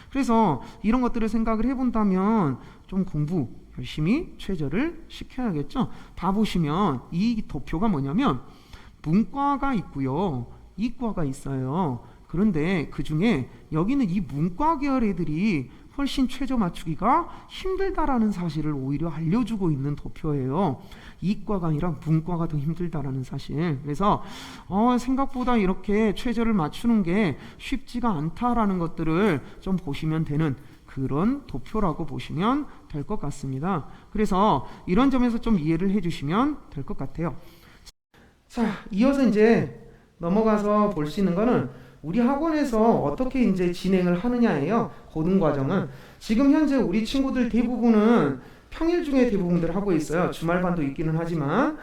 그래서 이런 것들을 생각을 해본다면 좀 공부 열심히 최저를 시켜야겠죠. 봐보시면 이 도표가 뭐냐면 문과가 있고요. 이과가 있어요. 그런데 그 중에 여기는 이 문과 계열 애들이 훨씬 최저 맞추기가 힘들다라는 사실을 오히려 알려주고 있는 도표예요. 이과가 아니라 문과가 더 힘들다라는 사실. 그래서 생각보다 이렇게 최저를 맞추는 게 쉽지가 않다라는 것들을 좀 보시면 되는 그런 도표라고 보시면 될 것 같습니다. 그래서 이런 점에서 좀 이해를 해주시면 될 것 같아요. 자, 이어서 이제 넘어가서 볼 수 있는 거는 우리 학원에서 어떻게 이제 진행을 하느냐예요. 고등과정은 지금 현재 우리 친구들 대부분은 평일 중에 대부분들 하고 있어요. 주말반도 있기는 하지만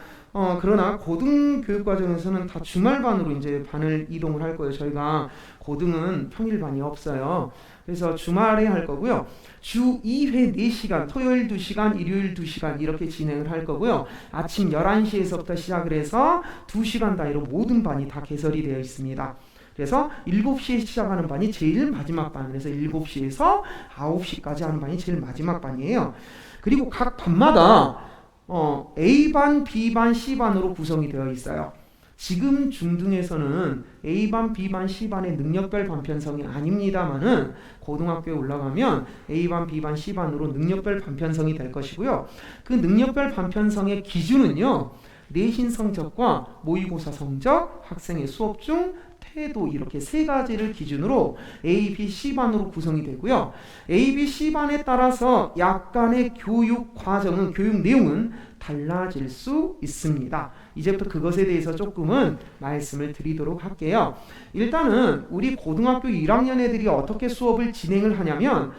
그러나 고등교육과정에서는 다 주말반으로 이제 반을 이동을 할 거예요. 저희가 고등은 평일반이 없어요. 그래서 주말에 할 거고요. 주 2회 4시간, 토요일 2시간, 일요일 2시간 이렇게 진행을 할 거고요. 아침 11시에서부터 시작을 해서 2시간 단위로 모든 반이 다 개설이 되어 있습니다. 그래서 7시에 시작하는 반이 제일 마지막 반. 그래서 7시에서 9시까지 하는 반이 제일 마지막 반이에요. 그리고 각 반마다 A반, B반, C반으로 구성이 되어 있어요. 지금 중등에서는 A반, B반, C반의 능력별 반편성이 아닙니다만은 고등학교에 올라가면 A반, B반, C반으로 능력별 반편성이 될 것이고요. 그 능력별 반편성의 기준은요. 내신 성적과 모의고사 성적, 학생의 수업 중 태도 이렇게 세 가지를 기준으로 A, B, C반으로 구성이 되고요. A, B, C반에 따라서 약간의 교육 과정은, 교육 내용은 달라질 수 있습니다. 이제부터 그것에 대해서 조금은 말씀을 드리도록 할게요. 일단은 우리 고등학교 1학년 애들이 어떻게 수업을 진행을 하냐면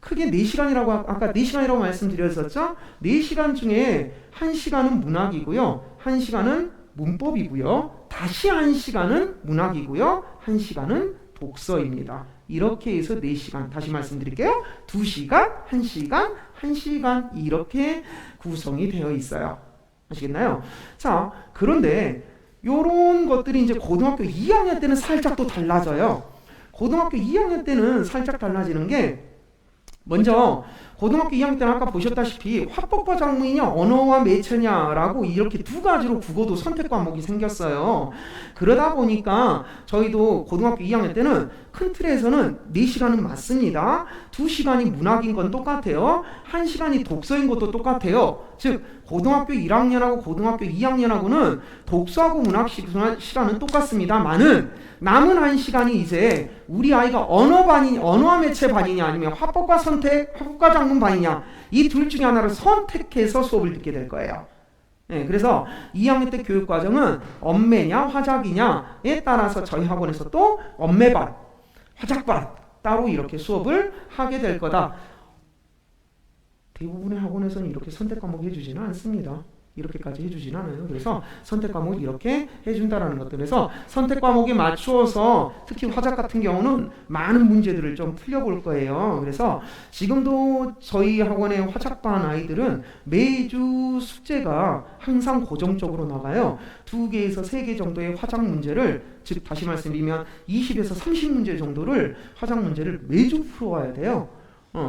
크게 4시간이라고 아까 4시간이라고 말씀드렸었죠? 4시간 중에 1시간은 문학이고요. 1시간은 문법이고요. 다시 1시간은 문학이고요. 1시간은 독서입니다. 이렇게 해서 4시간, 다시 말씀드릴게요. 2시간, 1시간, 1시간 이렇게 구성이 되어 있어요. 아시겠나요? 자, 그런데 요런 것들이 이제 고등학교 2학년 때는 살짝 또 달라져요. 고등학교 2학년 때는 살짝 달라지는 게 먼저 고등학교 2학년 때는 아까 보셨다시피 화법과 작문이냐 언어와 매체냐라고 이렇게 두 가지로 국어도 선택 과목이 생겼어요. 그러다 보니까 저희도 고등학교 2학년 때는 큰 틀에서는 4시간은 맞습니다. 2시간이 문학인 건 똑같아요. 1시간이 독서인 것도 똑같아요. 즉 고등학교 1학년하고 고등학교 2학년하고는 독서하고 문학 시간은 똑같습니다만은 남은 1시간이 이제 우리 아이가 언어와 매체 반이냐 아니면 화법과 작문 반이냐 이 둘 중에 하나를 선택해서 수업을 듣게 될 거예요. 네, 그래서 2학년 때 교육과정은 언매냐 화작이냐에 따라서 저희 학원에서 또 언매반, 화작반 따로 이렇게 수업을 하게 될 거다. 대부분의 학원에서는 이렇게 선택 과목 해주지는 않습니다. 이렇게까지 해주진 않아요. 그래서 선택 과목을 이렇게 해준다라는 것들. 그래서 선택 과목에 맞추어서 특히 화작 같은 경우는 많은 문제들을 좀 풀려볼 거예요. 그래서 지금도 저희 학원의 화작반 아이들은 매주 숙제가 항상 고정적으로 나가요. 2개에서 3개 정도의 화작 문제를, 즉 다시 말씀드리면 20에서 30문제 정도를 화작 문제를 매주 풀어와야 돼요.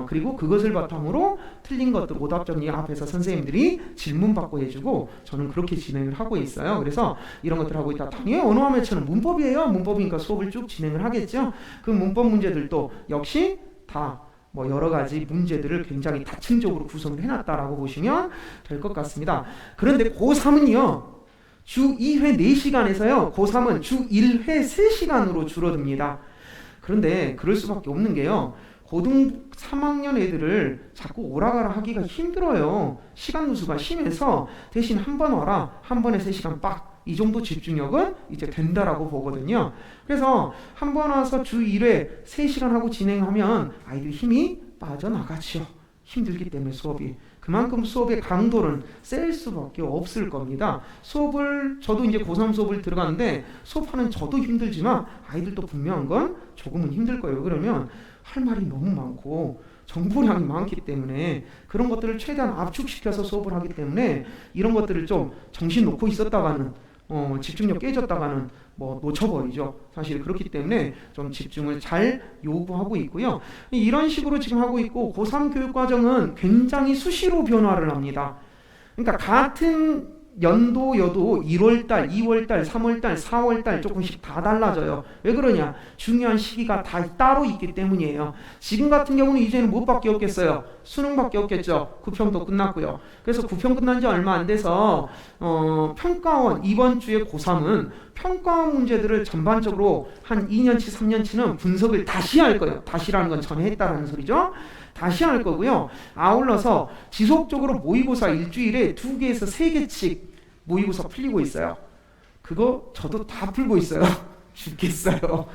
그리고 그것을 바탕으로 틀린 것들 오답 정리 앞에서 선생님들이 질문 받고 해주고 저는 그렇게 진행을 하고 있어요. 그래서 이런 것들 하고 있다. 당연히 언어와 매체는 문법이에요. 문법이니까 수업을 쭉 진행을 하겠죠. 그 문법 문제들도 역시 다 뭐 여러 가지 문제들을 굉장히 다층적으로 구성을 해놨다라고 보시면 될 것 같습니다. 그런데 고3은요. 주 2회 4시간에서요. 고3은 주 1회 3시간으로 줄어듭니다. 그런데 그럴 수밖에 없는 게요. 고등 3학년 애들을 자꾸 오라가라 하기가 힘들어요. 시간 누수가 심해서 대신 한 번 와라. 한 번에 3시간 빡. 이 정도 집중력은 이제 된다라고 보거든요. 그래서 한 번 와서 주 1회 3시간 하고 진행하면 아이들 힘이 빠져나가죠. 힘들기 때문에 수업이. 그만큼 수업의 강도는 셀 수밖에 없을 겁니다. 수업을 저도 이제 고3 수업을 들어가는데 수업하는 저도 힘들지만 아이들도 분명한 건 조금은 힘들 거예요. 그러면 할 말이 너무 많고 정보량이 많기 때문에 그런 것들을 최대한 압축시켜서 수업을 하기 때문에 이런 것들을 좀 정신 놓고 있었다가는 집중력 깨졌다가는 뭐 놓쳐버리죠. 사실 그렇기 때문에 좀 집중을 잘 요구하고 있고요. 이런 식으로 지금 하고 있고 고3 교육과정은 굉장히 수시로 변화를 합니다. 그러니까 같은 연도여도 1월달, 2월달, 3월달, 4월달 조금씩 다 달라져요. 왜 그러냐? 중요한 시기가 다 따로 있기 때문이에요. 지금 같은 경우는 이제는 무엇밖에 없겠어요? 수능밖에 없겠죠. 9평도 끝났고요. 그래서 9평 끝난 지 얼마 안 돼서 평가원 이번 주에 고3은 평가원 문제들을 전반적으로 한 2년치, 3년치는 분석을 다시 할 거예요. 다시라는 건 전에 했다라는 소리죠. 다시 할 거고요. 아울러서 지속적으로 모의고사 일주일에 2개에서 3개씩 모의고사 풀리고 있어요. 그거 저도 다 풀고 있어요. 죽겠어요.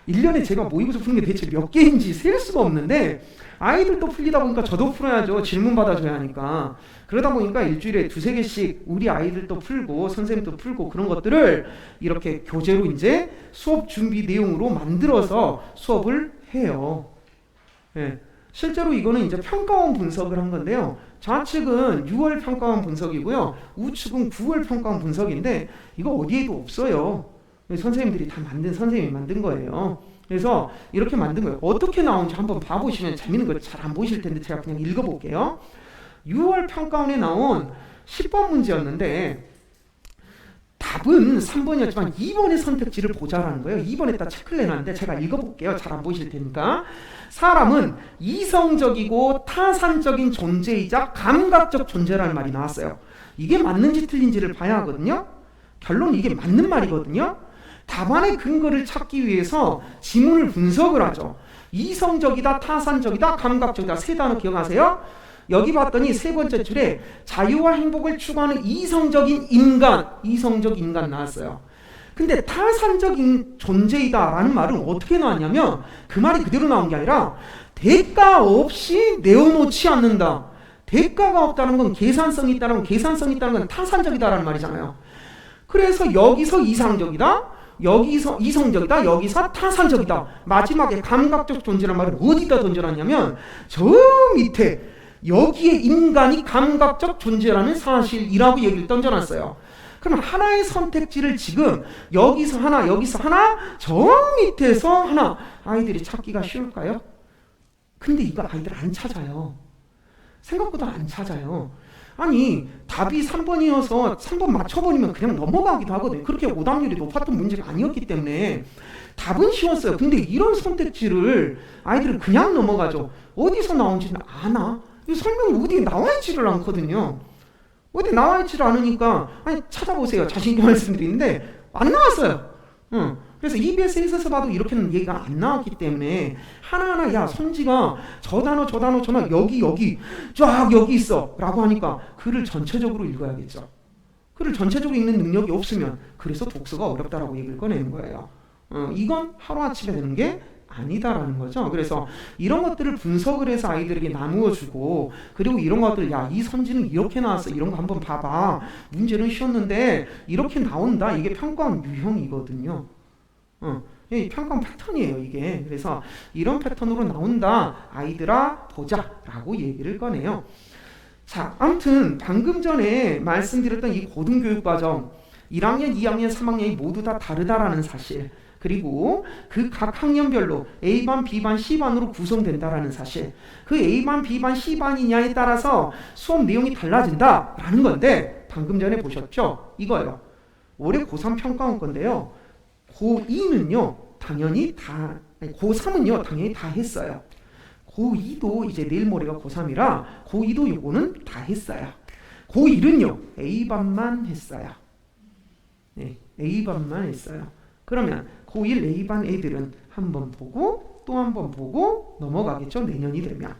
1년에 제가 모의고사 푸는 게 대체 몇 개인지 셀 수가 없는데 아이들도 풀리다 보니까 저도 풀어야죠. 질문 받아줘야 하니까. 그러다 보니까 일주일에 2-3개씩 우리 아이들도 풀고 선생님도 풀고 그런 것들을 이렇게 교재로 이제 수업 준비 내용으로 만들어서 수업을 해요. 네. 실제로 이거는 이제 평가원 분석을 한 건데요. 좌측은 6월 평가원 분석이고요. 우측은 9월 평가원 분석인데 이거 어디에도 없어요. 선생님들이 다 선생님이 만든 거예요. 그래서 이렇게 만든 거예요. 어떻게 나오는지 한번 봐보시면 재밌는 거 잘 안 보이실 텐데 제가 그냥 읽어볼게요. 6월 평가원에 나온 10번 문제였는데 답은 3번이었지만 2번의 선택지를 보자라는 거예요. 2번에다 체크를 해놨는데 제가 읽어볼게요. 잘 안 보이실 테니까. 사람은 이성적이고 타산적인 존재이자 감각적 존재라는 말이 나왔어요. 이게 맞는지 틀린지를 봐야 하거든요. 결론은 이게 맞는 말이거든요. 답안의 근거를 찾기 위해서 지문을 분석을 하죠. 이성적이다, 타산적이다, 감각적이다. 세 단어 기억하세요? 여기 봤더니 세 번째 줄에 자유와 행복을 추구하는 이성적 인간 나왔어요. 근데 타산적인 존재이다 라는 말은 어떻게 나왔냐면 그 말이 그대로 나온 게 아니라 대가 없이 내어놓지 않는다. 대가가 없다는 건 계산성이 있다는 건 계산성이 있다는 건 타산적이다라는 말이잖아요. 그래서 여기서 이상적이다, 여기서 이성적이다, 여기서 타산적이다. 마지막에 감각적 존재라는 말을 어디다 던져놨냐면 저 밑에 여기에 인간이 감각적 존재라는 사실이라고 얘기를 던져놨어요. 그럼 하나의 선택지를 지금 여기서 하나, 여기서 하나, 저 밑에서 하나 아이들이 찾기가 쉬울까요? 근데 이거 아이들 안 찾아요. 생각보다 안 찾아요. 아니 답이 3번이어서 3번 맞춰버리면 그냥 넘어가기도 하거든요. 그렇게 오답률이 높았던 문제가 아니었기 때문에 답은 쉬웠어요. 근데 이런 선택지를 아이들은 그냥 넘어가죠. 어디서 나온지는 아나? 설명이 어디에 나와있지를 않거든요. 어디 나와있지를 않으니까 아니 찾아보세요. 자신있게 말씀드리는데 안 나왔어요. 그래서 EBS에 있어서 봐도 이렇게는 얘기가 안 나왔기 때문에 하나하나 야 손지가 저 단어 여기 쫙 여기 있어 라고 하니까 글을 전체적으로 읽어야겠죠. 글을 전체적으로 읽는 능력이 없으면 그래서 독서가 어렵다라고 얘기를 꺼내는 거예요. 이건 하루아침에 되는 게 아니다라는 거죠. 그래서 이런 것들을 분석을 해서 아이들에게 나누어 주고 그리고 이런 것들 야 이 선지는 이렇게 나왔어 이런 거 한번 봐봐 문제는 쉬웠는데 이렇게 나온다 이게 평가원 유형이거든요. 이 평가원 패턴이에요 이게. 그래서 이런 패턴으로 나온다 아이들아 보자 라고 얘기를 꺼내요. 자 아무튼 방금 전에 말씀드렸던 이 고등교육과정 1학년, 2학년, 3학년이 모두 다 다르다라는 사실 그리고 그 각 학년별로 A반, B반, C반으로 구성된다라는 사실. 그 A반, B반, C반이냐에 따라서 수업 내용이 달라진다라는 건데 방금 전에 보셨죠? 이거요. 올해 고3 평가원 건데요. 고2는요. 당연히 다 아니, 고3은요. 당연히 다 했어요. 고2도 이제 내일 모레가 고3이라 고2도 요거는 다 했어요. 고1은요. A반만 했어요. 네, A반만 했어요. 그러면 고1 A반 애들은 한 번 보고 또 한 번 보고 넘어가겠죠. 내년이 되면.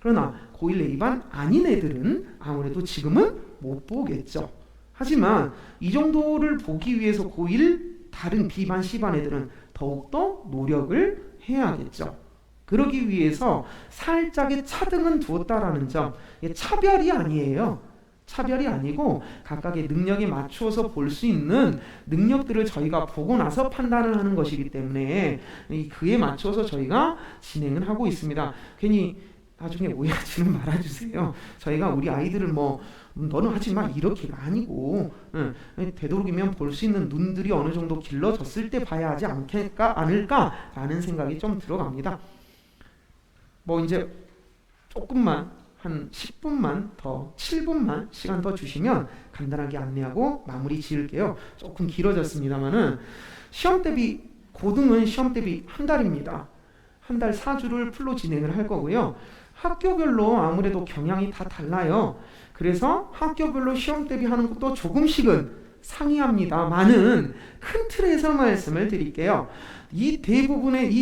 그러나 고1 A반 아닌 애들은 아무래도 지금은 못 보겠죠. 하지만 이 정도를 보기 위해서 고1 다른 B반, C반 애들은 더욱더 노력을 해야겠죠. 그러기 위해서 살짝의 차등은 두었다라는 점. 차별이 아니에요. 차별이 아니고 각각의 능력에 맞추어서 볼 수 있는 능력들을 저희가 보고 나서 판단을 하는 것이기 때문에 그에 맞춰서 저희가 진행을 하고 있습니다. 괜히 나중에 오해하지는 말아주세요. 저희가 우리 아이들을 뭐 너는 하지마 이렇게가 아니고 되도록이면 볼 수 있는 눈들이 어느 정도 길러졌을 때 봐야 하지 않을까라는 생각이 좀 들어갑니다. 뭐 이제 조금만 한 10분만 더 7분만 시간 더 주시면 간단하게 안내하고 마무리 지을게요. 조금 길어졌습니다만은 시험 대비 고등은 시험 대비 한 달입니다. 한 달 4주를 풀로 진행을 할 거고요. 학교별로 아무래도 경향이 다 달라요. 그래서 학교별로 시험 대비하는 것도 조금씩은 상이합니다만은 큰 틀에서 말씀을 드릴게요. 이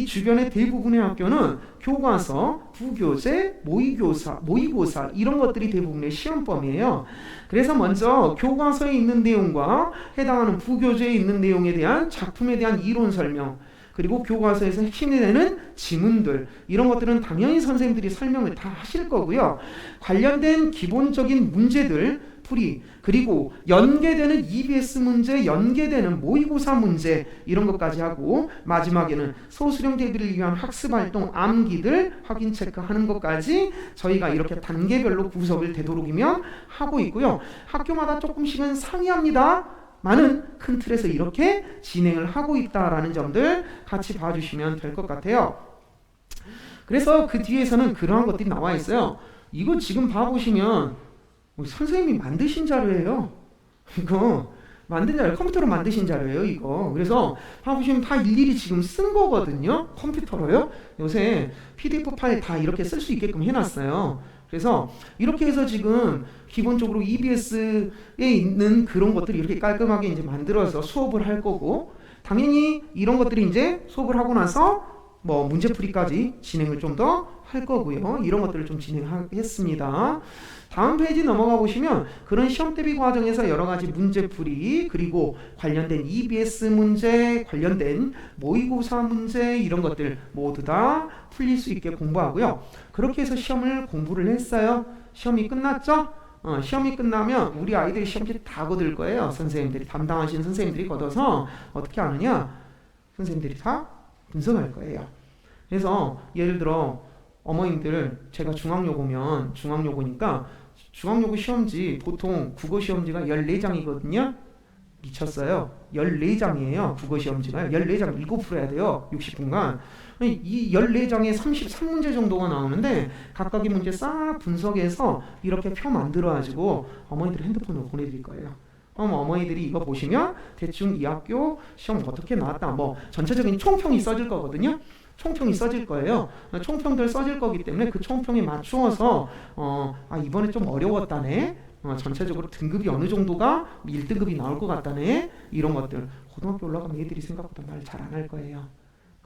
주변의 대부분의 학교는 교과서, 부교재, 모의고사 이런 것들이 대부분의 시험범이에요. 그래서 먼저 교과서에 있는 내용과 해당하는 부교재에 있는 내용에 대한 작품에 대한 이론 설명, 그리고 교과서에서 핵심이 되는 지문들 이런 것들은 당연히 선생님들이 설명을 다 하실 거고요. 관련된 기본적인 문제들 풀이, 그리고 연계되는 EBS 문제, 연계되는 모의고사 문제 이런 것까지 하고 마지막에는 소수령 대비를 위한 학습활동 암기들 확인 체크하는 것까지 저희가 이렇게 단계별로 구성을 되도록이면 하고 있고요. 학교마다 조금씩은 상이합니다. 많은 큰 틀에서 이렇게 진행을 하고 있다라는 점들 같이 봐주시면 될 것 같아요. 그래서 그 뒤에서는 그러한 것들이 나와 있어요. 이거 지금 봐보시면 선생님이 만드신 자료예요. 이거 만든 자료, 컴퓨터로 만드신 자료예요. 이거. 그래서 봐보시면 다 일일이 지금 쓴 거거든요. 컴퓨터로요. 요새 PDF 파일 다 이렇게 쓸 수 있게끔 해놨어요. 그래서 이렇게 해서 지금 기본적으로 EBS에 있는 그런 것들이 이렇게 깔끔하게 이제 만들어서 수업을 할 거고, 당연히 이런 것들이 이제 수업을 하고 나서 뭐 문제풀이까지 진행을 좀 더 할 거고요. 이런 것들을 좀 진행하겠습니다. 다음 페이지 넘어가 보시면 그런 시험 대비 과정에서 여러 가지 문제풀이, 그리고 관련된 EBS 문제, 관련된 모의고사 문제 이런 것들 모두 다 풀릴 수 있게 공부하고요. 그렇게 해서 시험을 공부를 했어요. 시험이 끝났죠? 시험이 끝나면 우리 아이들이 시험지 다 거둘 거예요. 선생님들이, 담당하시는 선생님들이 걷어서 어떻게 하느냐? 선생님들이 다 분석할 거예요. 그래서 예를 들어 어머님들, 제가 중앙여고면 중앙여고니까 중앙여고 시험지 보통 국어 시험지가 14장이거든요. 미쳤어요. 14장이에요. 국어 시험지가 14장 읽고 풀어야 돼요. 60분간. 이 14장에 33문제 정도가 나오는데 각각의 문제 싹 분석해서 이렇게 표 만들어가지고 어머니들 핸드폰으로 보내드릴 거예요. 어머니들이 이거 보시면 대충 이 학교 시험 어떻게 나왔다, 뭐 전체적인 총평이 써질 거거든요. 총평이 써질 거예요. 총평들 써질 거기 때문에 그 총평에 맞추어서 이번에 좀 어려웠다네, 전체적으로 등급이 어느 정도가 1등급이 나올 것 같다네, 이런 것들. 고등학교 올라가면 애들이 생각보다 말 잘 안 할 거예요.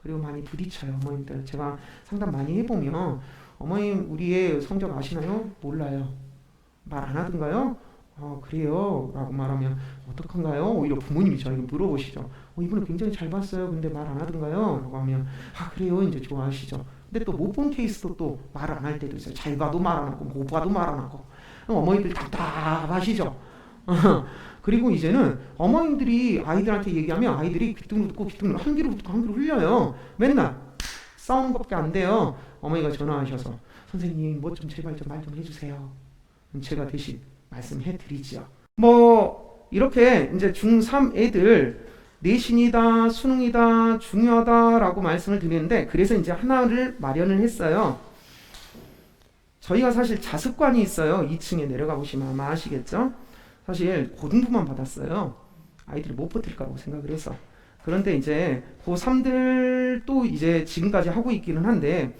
그리고 많이 부딪혀요. 어머님들 제가 상담 많이 해보면 어머님 우리 애 성적 아시나요? 몰라요. 말 안 하던가요? 그래요 라고 말하면 어떡한가요? 오히려 부모님이 저에게 물어보시죠. 이분은 굉장히 잘 봤어요. 근데 말 안 하던가요? 라고 하면 그래요, 이제 좋아하시죠. 근데 또 못 본 케이스도 또 말 안 할 때도 있어요. 잘 봐도 말 안 하고 못 봐도 말 안 하고. 어머니들 답답하시죠. 그리고 이제는 어머님들이 아이들한테 얘기하면 아이들이 귀뚱 듣고 귀뚱 한 귀로 듣고 한 귀로 흘려요. 맨날 싸우는 것밖에 안 돼요. 어머니가 전화하셔서 선생님 뭐 좀 제발 좀 말 좀 해주세요. 제가 대신 말씀해 드리죠. 뭐 이렇게 이제 중3 애들 내신이다, 수능이다, 중요하다라고 말씀을 드리는데 그래서 이제 하나를 마련을 했어요. 저희가 사실 자습관이 있어요. 2층에 내려가 보시면 아마 아시겠죠? 사실 고등부만 받았어요. 아이들이 못 버틸까라고 생각을 해서. 그런데 이제 고3들도 이제 지금까지 하고 있기는 한데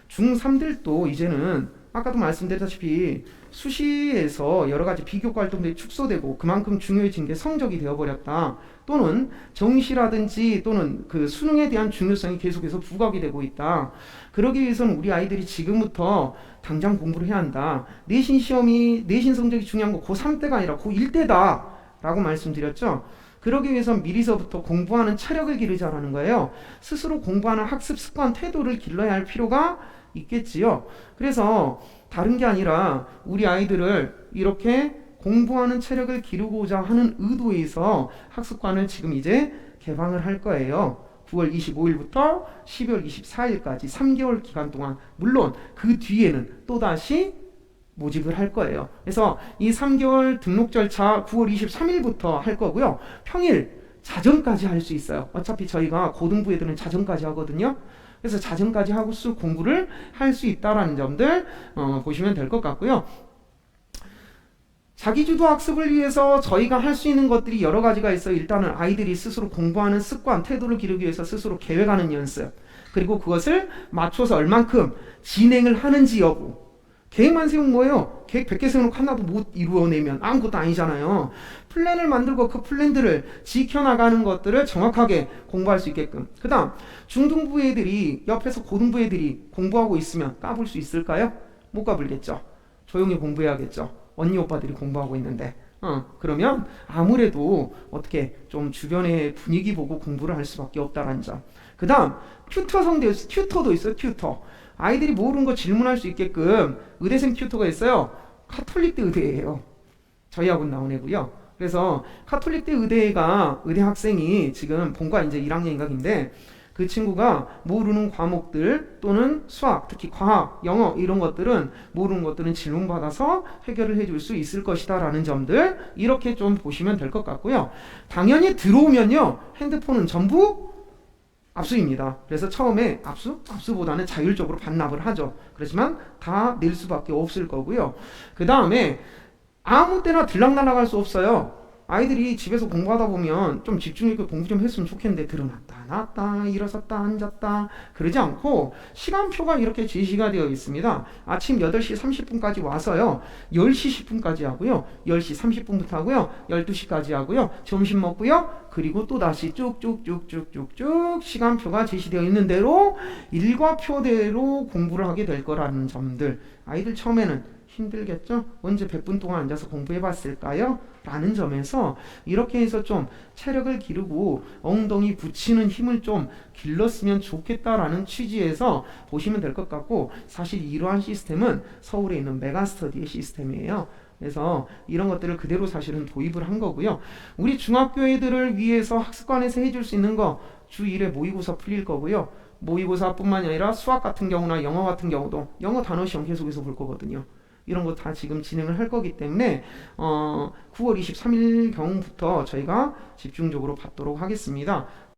중3들도 이제는 아까도 말씀드렸다시피 수시에서 여러 가지 비교과 활동들이 축소되고 그만큼 중요해진 게 성적이 되어버렸다. 또는 정시라든지 또는 그 수능에 대한 중요성이 계속해서 부각이 되고 있다. 그러기 위해서는 우리 아이들이 지금부터 당장 공부를 해야 한다. 내신 시험이 내신 성적이 중요한 거 고3 때가 아니라 고1 때다 라고 말씀드렸죠. 그러기 위해서 미리서부터 공부하는 체력을 기르자라는 거예요. 스스로 공부하는 학습 습관 태도를 길러야 할 필요가 있겠지요. 그래서 다른 게 아니라 우리 아이들을 이렇게 공부하는 체력을 기르고자 하는 의도에서 학습관을 지금 이제 개방을 할 거예요. 9월 25일부터 12월 24일까지 3개월 기간 동안, 물론 그 뒤에는 또다시 모집을 할 거예요. 그래서 이 3개월 등록 절차 9월 23일부터 할 거고요. 평일 자정까지 할 수 있어요. 어차피 저희가 고등부 애들은 자정까지 하거든요. 그래서 자정까지 하고 공부를 할 수 있다라는 점들 보시면 될 것 같고요. 자기주도 학습을 위해서 저희가 할 수 있는 것들이 여러 가지가 있어요. 일단은 아이들이 스스로 공부하는 습관, 태도를 기르기 위해서 스스로 계획하는 연습, 그리고 그것을 맞춰서 얼만큼 진행을 하는지 여부. 계획만 세우면 뭐예요? 계획 100개 세워놓고 하나도 못 이루어내면 아무것도 아니잖아요. 플랜을 만들고 그 플랜들을 지켜나가는 것들을 정확하게 공부할 수 있게끔. 그 다음 중등부 애들이 옆에서 고등부 애들이 공부하고 있으면 까불 수 있을까요? 못 까불겠죠. 조용히 공부해야겠죠. 언니 오빠들이 공부하고 있는데 그러면 아무래도 어떻게 좀 주변의 분위기 보고 공부를 할 수밖에 없다라는 점. 그 다음 튜터도 있어요. 튜터. 아이들이 모르는 거 질문할 수 있게끔 의대생 튜터가 있어요. 카톨릭대 의대예요. 저희하고 나온 애고요. 그래서 카톨릭대 의대가 의대 학생이 지금 본과 이제 1학년 2학인데 그 친구가 모르는 과목들 또는 수학, 특히 과학, 영어 이런 것들은 모르는 것들은 질문받아서 해결을 해줄 수 있을 것이다 라는 점들 이렇게 좀 보시면 될 것 같고요. 당연히 들어오면요. 핸드폰은 전부 압수입니다. 그래서 처음에 압수보다는 자율적으로 반납을 하죠. 그렇지만 다 낼 수밖에 없을 거고요. 그 다음에 아무 때나 들락날락 할 수 없어요. 아이들이 집에서 공부하다 보면 좀 집중 있게 공부 좀 했으면 좋겠는데 들어놨다 놨다 일어섰다 앉았다 그러지 않고 시간표가 이렇게 제시가 되어 있습니다. 아침 8시 30분까지 와서요. 10시 10분까지 하고요. 10시 30분부터 하고요. 12시까지 하고요. 점심 먹고요. 그리고 또 다시 쭉쭉쭉쭉쭉쭉 시간표가 제시되어 있는 대로 일과표대로 공부를 하게 될 거라는 점들. 아이들 처음에는 힘들겠죠? 언제 100분 동안 앉아서 공부해 봤을까요? 라는 점에서 이렇게 해서 좀 체력을 기르고 엉덩이 붙이는 힘을 좀 길렀으면 좋겠다라는 취지에서 보시면 될 것 같고, 사실 이러한 시스템은 서울에 있는 메가스터디의 시스템이에요. 그래서 이런 것들을 그대로 사실은 도입을 한 거고요. 우리 중학교 애들을 위해서 학습관에서 해줄 수 있는 거 주 1회 모의고사 풀릴 거고요. 모의고사뿐만이 아니라 수학 같은 경우나 영어 같은 경우도 영어 단어 시험 계속해서 볼 거거든요. 이런 거 다 지금 진행을 할 거기 때문에 9월 23일 경부터 저희가 집중적으로 받도록 하겠습니다.